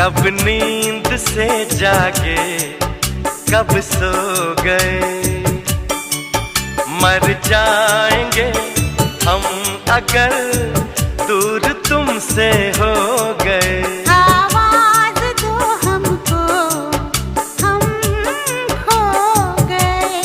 कब नींद से जागे, कब सो गए। मर जाएंगे हम अगर दूर तुमसे हो गए। आवाज दो हमको, हम खो गए।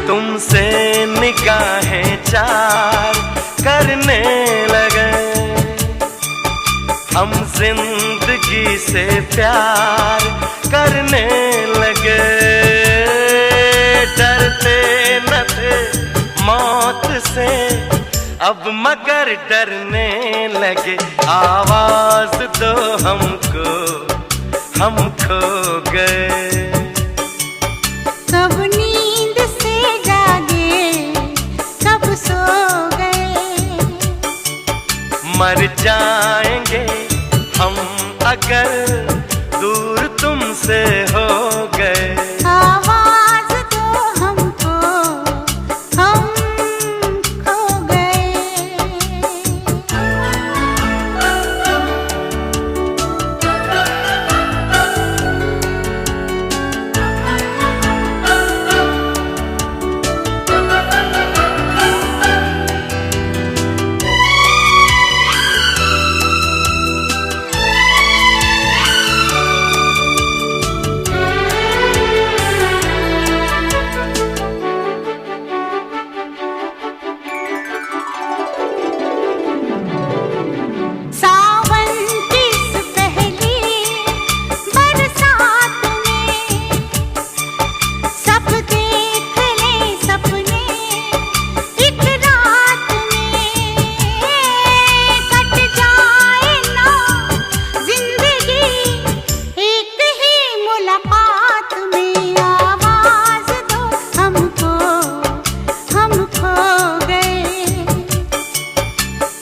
तुमसे निगाहें चार करने लगे, हम जिंदगी से प्यार करने लगे। डरते न थे मौत से, अब मगर डरने लगे। आवाज दो हमको, हम खो गए। कब नींद से जागे, कब सो गए। मर जाएंगे हम अगर दूर तुमसे हो गए। आवाज दो हमको, हम खो गए।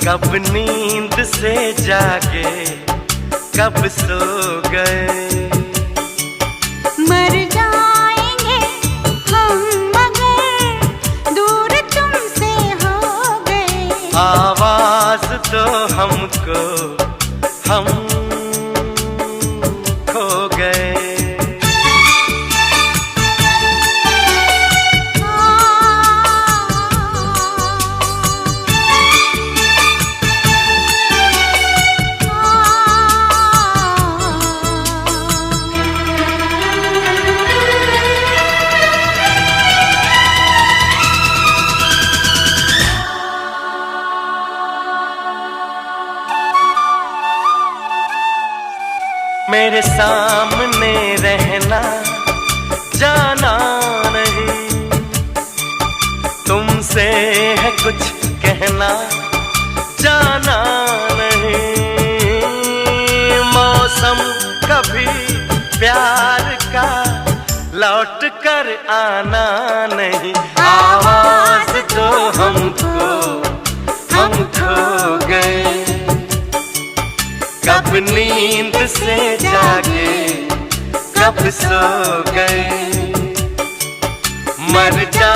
कब नींद से जागे, कब सो गए। मर जाएंगे हम मगर दूर तुमसे हो गए। आवाज दो हमको, हम खो गए। मेरे सामने रहना, जाना नहीं। तुमसे है कुछ कहना, जाना नहीं। मौसम कभी प्यार का लौट कर आना नहीं। आवाज दो हमको, हम खो गए। कब नींद से जागे, कब सो गए। मर जा